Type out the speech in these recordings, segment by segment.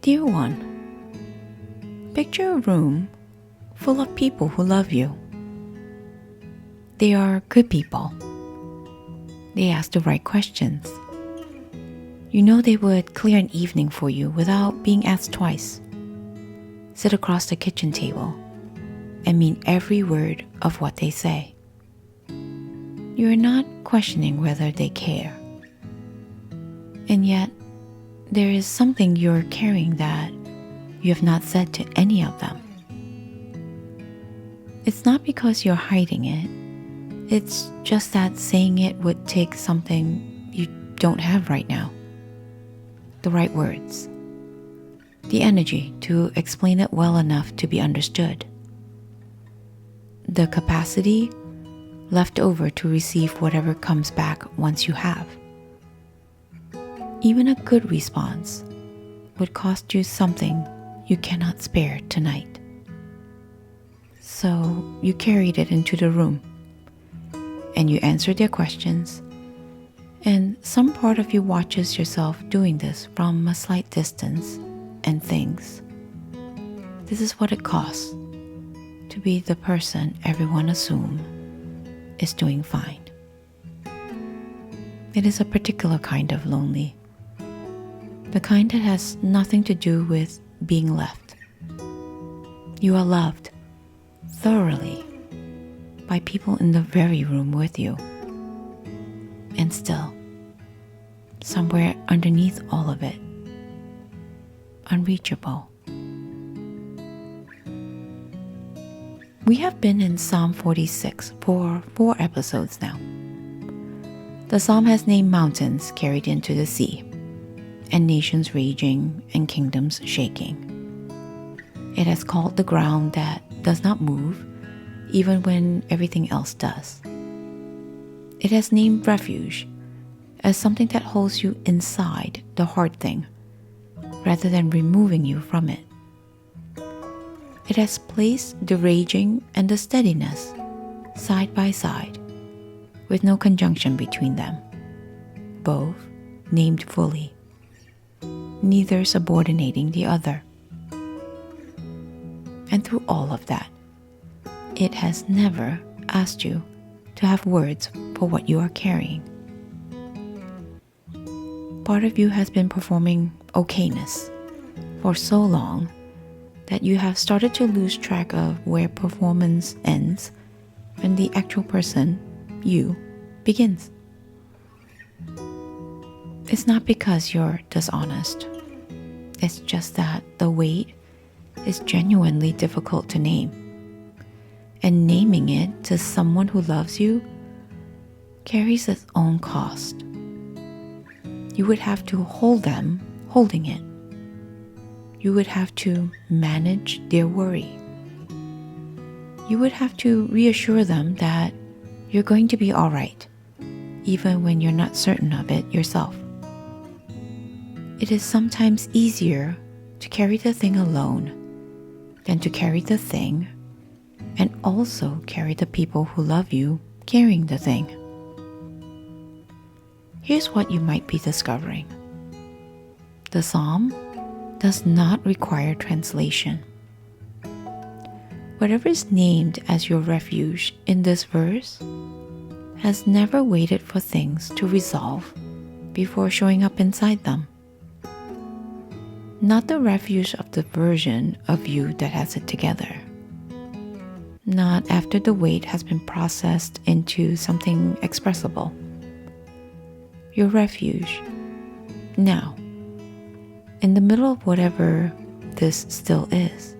Dear one, picture a room full of people who love you. They are good people. They ask the right questions. You know they would clear an evening for you without being asked twice. Sit across the kitchen table and mean every word of what they say. You are not questioning whether they care. And yet, there is something you're carrying that you have not said to any of them. It's not because you're hiding it. It's just that saying it would take something you don't have right now. The right words. The energy to explain it well enough to be understood. The capacity left over to receive whatever comes back once you have. Even a good response would cost you something you cannot spare tonight. So you carried it into the room, and you answered their questions, and some part of you watches yourself doing this from a slight distance and thinks, this is what it costs to be the person everyone assumes is doing fine. It is a particular kind of lonely, the kind that has nothing to do with being left. You are loved thoroughly by people in the very room with you. And still, somewhere underneath all of it, unreachable. We have been in Psalm 46 for 4 episodes now. The psalm has named mountains carried into the sea, and nations raging and kingdoms shaking. It has called the ground that does not move, even when everything else does. It has named refuge as something that holds you inside the hard thing, rather than removing you from it. It has placed the raging and the steadiness side by side, with no conjunction between them, both named fully, neither subordinating the other. And through all of that, it has never asked you to have words for what you are carrying. Part of you has been performing okayness for so long that you have started to lose track of where performance ends and the actual person, you, begins. It's not because you're dishonest. It's just that the weight is genuinely difficult to name. And naming it to someone who loves you carries its own cost. You would have to hold them holding it. You would have to manage their worry. You would have to reassure them that you're going to be all right, even when you're not certain of it yourself. It is sometimes easier to carry the thing alone than to carry the thing and also carry the people who love you carrying the thing. Here's what you might be discovering. The psalm does not require translation. Whatever is named as your refuge in this verse has never waited for things to resolve before showing up inside them. Not the refuge of the version of you that has it together. Not after the weight has been processed into something expressible. Your refuge, now, in the middle of whatever this still is.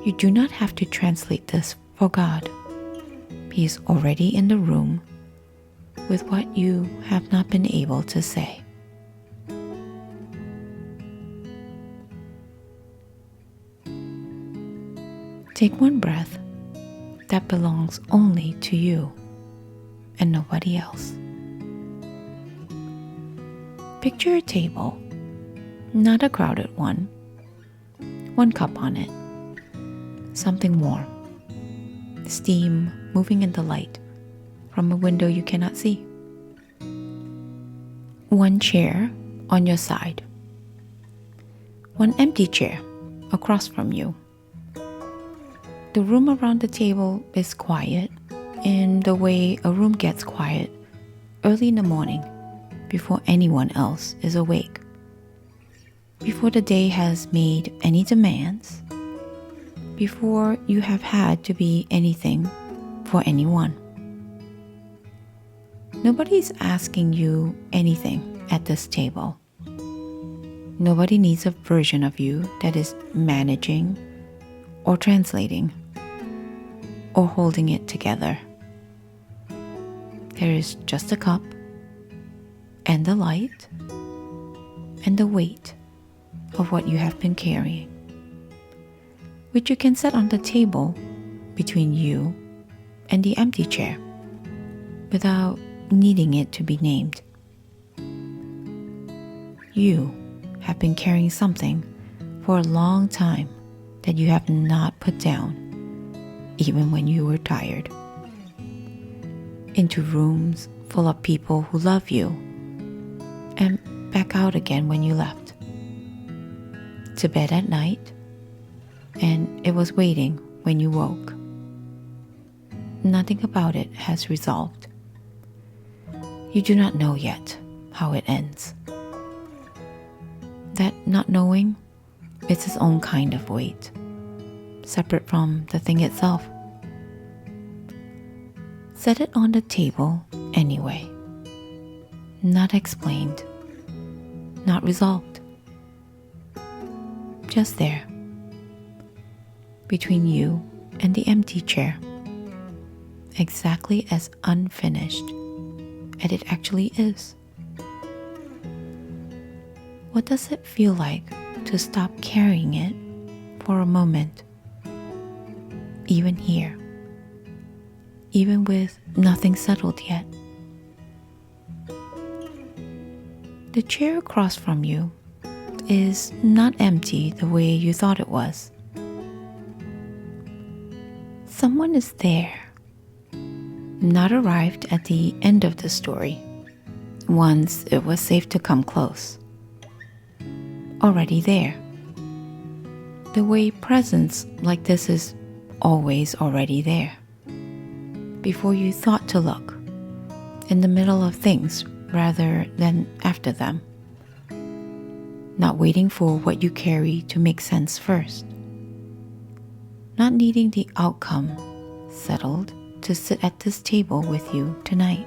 You do not have to translate this for God. He is already in the room with what you have not been able to say. Take one breath that belongs only to you and nobody else. Picture a table, not a crowded one. One cup on it. Something warm. Steam moving in the light from a window you cannot see. One chair on your side. one empty chair across from you. The room around the table is quiet in the way a room gets quiet early in the morning before anyone else is awake, before the day has made any demands, before you have had to be anything for anyone. Nobody's asking you anything at this table. Nobody needs a version of you that is managing or translating or holding it together. There is just a cup and the light and the weight of what you have been carrying, which you can set on the table between you and the empty chair without needing it to be named. You have been carrying something for a long time that you have not put down, even when you were tired, into rooms full of people who love you, and back out again when you left, to bed at night, and it was waiting when you woke. Nothing about it has resolved. You do not know yet how it ends. That not knowing is its own kind of weight, separate from the thing itself. Set it on the table anyway. Not explained, not resolved. Just there, between you and the empty chair, exactly as unfinished as it actually is. What does it feel like to stop carrying it for a moment, even here, even with nothing settled yet? The chair across from you is not empty the way you thought it was. Someone is there, not arrived at the end of the story, once it was safe to come close. Already there. The way presence like this is always already there, before you thought to look, in the middle of things rather than after them, not waiting for what you carry to make sense first, not needing the outcome settled to sit at this table with you tonight.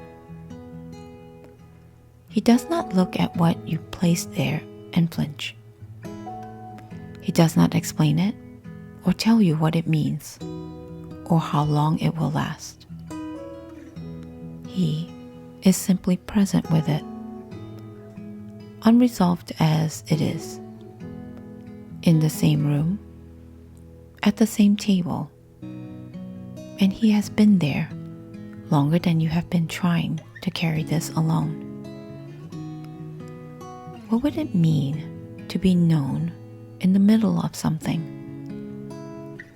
He does not look at what you placed there and flinch. He does not explain it or tell you what it means or how long it will last. He is simply present with it, unresolved as it is, in the same room, at the same table, and he has been there longer than you have been trying to carry this alone. What would it mean to be known in the middle of something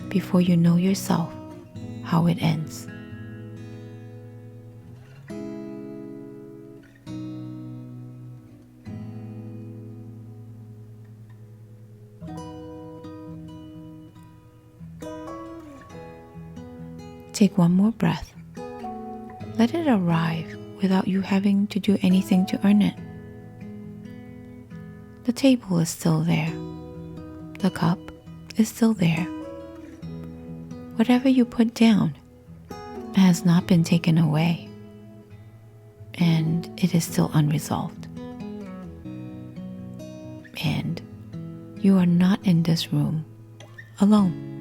before you know yourself how it ends? Take one more breath. Let it arrive without you having to do anything to earn it. The table is still there. The cup is still there. Whatever you put down has not been taken away, and it is still unresolved. And you are not in this room alone.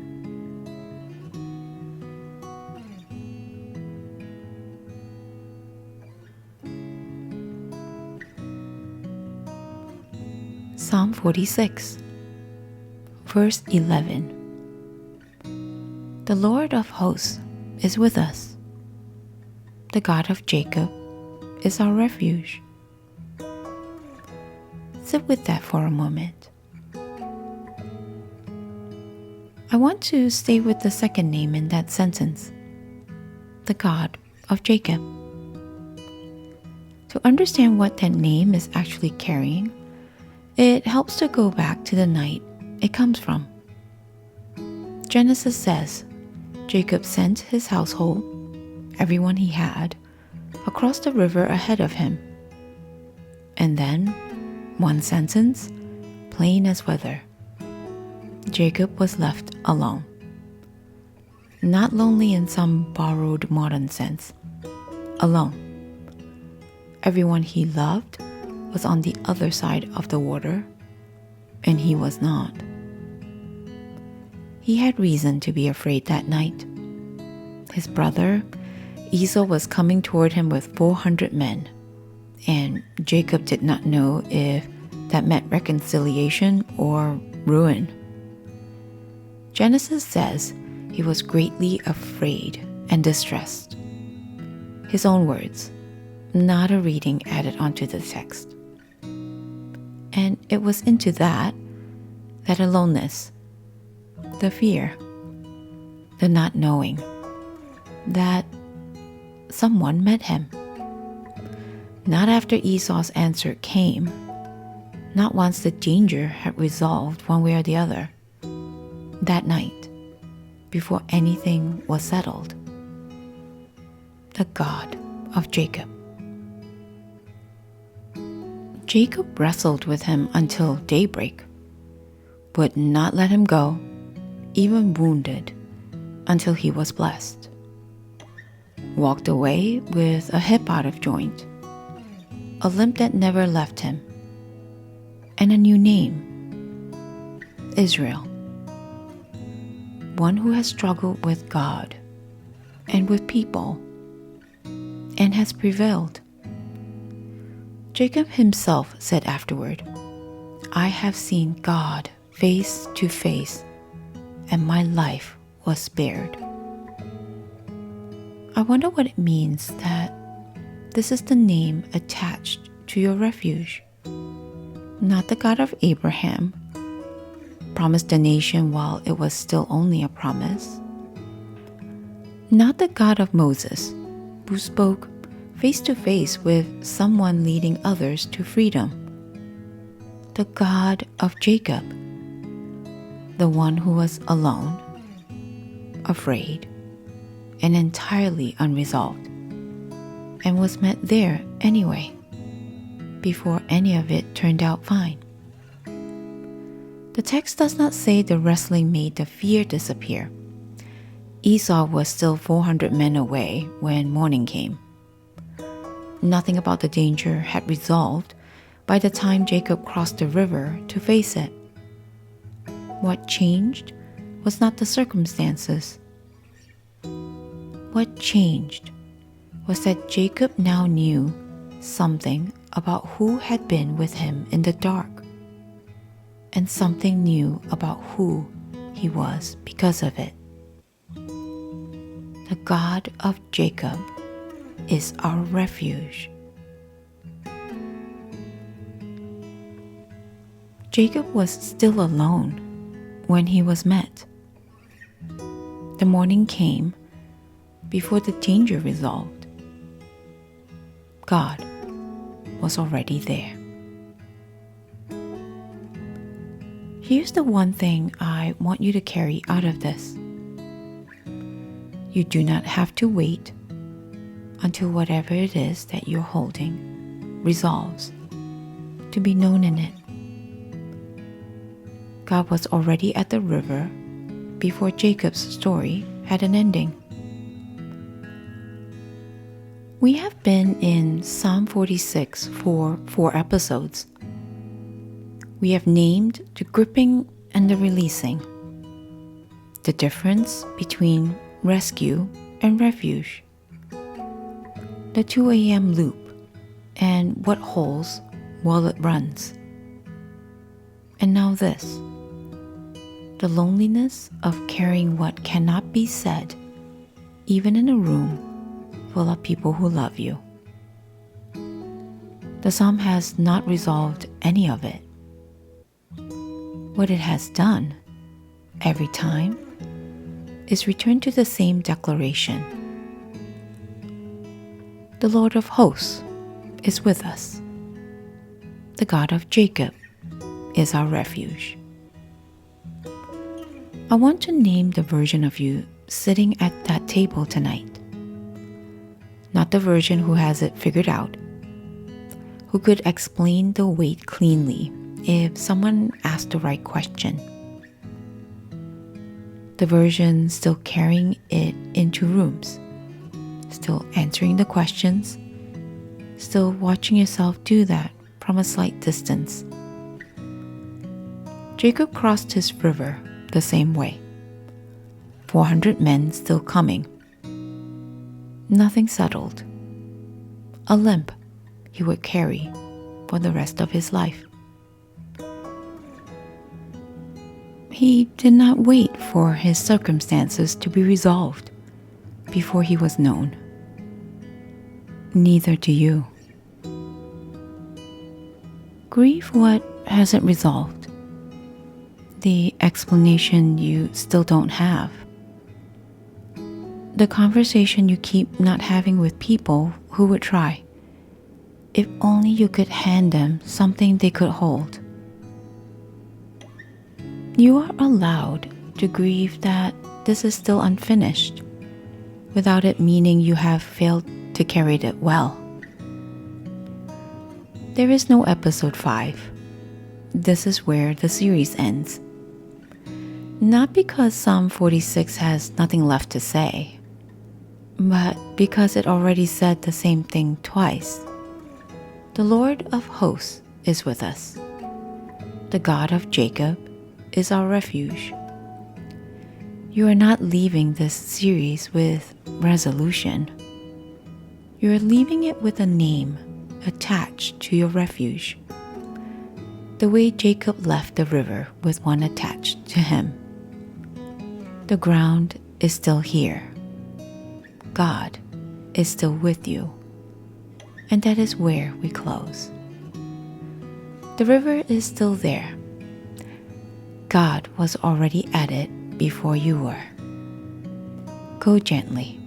Psalm 46, verse 11. The Lord of hosts is with us. The God of Jacob is our refuge. Sit with that for a moment. I want to stay with the second name in that sentence, the God of Jacob. To understand what that name is actually carrying, It helps to go back to the night it comes from. Genesis says Jacob sent his household, everyone he had, across the river ahead of him. And then, one sentence, plain as weather, Jacob was left alone. Not lonely in some borrowed modern sense, alone. Everyone he loved was on the other side of the water, and he was not. He had reason to be afraid that night. His brother, Esau, was coming toward him with 400 men, and Jacob did not know if that meant reconciliation or ruin. Genesis says he was greatly afraid and distressed. His own words, not a reading added onto the text. And it was into that aloneness, the fear, the not knowing, that someone met him. Not after Esau's answer came, not once the danger had resolved one way or the other. That night, before anything was settled, the God of Jacob. Jacob wrestled with him until daybreak, would not let him go, even wounded, until he was blessed. Walked away with a hip out of joint, a limp that never left him, and a new name, Israel. One who has struggled with God and with people and has prevailed. Jacob himself said afterward, I have seen God face to face, and my life was spared. I wonder what it means that this is the name attached to your refuge. Not the God of Abraham, promised a nation while it was still only a promise. Not the God of Moses, who spoke face to face with someone leading others to freedom. The God of Jacob, the one who was alone, afraid, and entirely unresolved, and was met there anyway, before any of it turned out fine. The text does not say the wrestling made the fear disappear. Esau was still 400 men away when morning came. Nothing about the danger had resolved by the time Jacob crossed the river to face it. What changed was not the circumstances. What changed was that Jacob now knew something about who had been with him in the dark, and something new about who he was because of it. The God of Jacob is our refuge. Jacob was still alone when he was met. The morning came before the danger resolved. God was already there. Here's the one thing I want you to carry out of this. You do not have to wait until whatever it is that you're holding resolves to be known in it. God was already at the river before Jacob's story had an ending. We have been in Psalm 46 for 4 episodes. We have named the gripping and the releasing, the difference between rescue and refuge, the 2 a.m. loop, and what holds while it runs. And now this, the loneliness of carrying what cannot be said, even in a room full of people who love you. The psalm has not resolved any of it. What it has done, every time, is return to the same declaration. The Lord of hosts is with us. The God of Jacob is our refuge. I want to name the version of you sitting at that table tonight. Not the version who has it figured out, who could explain the weight cleanly if someone asked the right question. The version still carrying it into rooms, still answering the questions, still watching yourself do that from a slight distance. Jacob crossed his river the same way. 400 men still coming. Nothing settled. A limp he would carry for the rest of his life. He did not wait for his circumstances to be resolved before he was known. Neither do you. Grieve what hasn't resolved, the explanation you still don't have, the conversation you keep not having with people who would try. If only you could hand them something they could hold. You are allowed to grieve that this is still unfinished, without it meaning you have failed to carry it well. There is no episode 5. This is where the series ends. Not because Psalm 46 has nothing left to say, but because it already said the same thing twice. The Lord of hosts is with us. The God of Jacob is our refuge. You are not leaving this series with resolution. You are leaving it with a name attached to your refuge, the way Jacob left the river with one attached to him. The ground is still here. God is still with you. And that is where we close. The river is still there. God was already at it before you were. Go gently.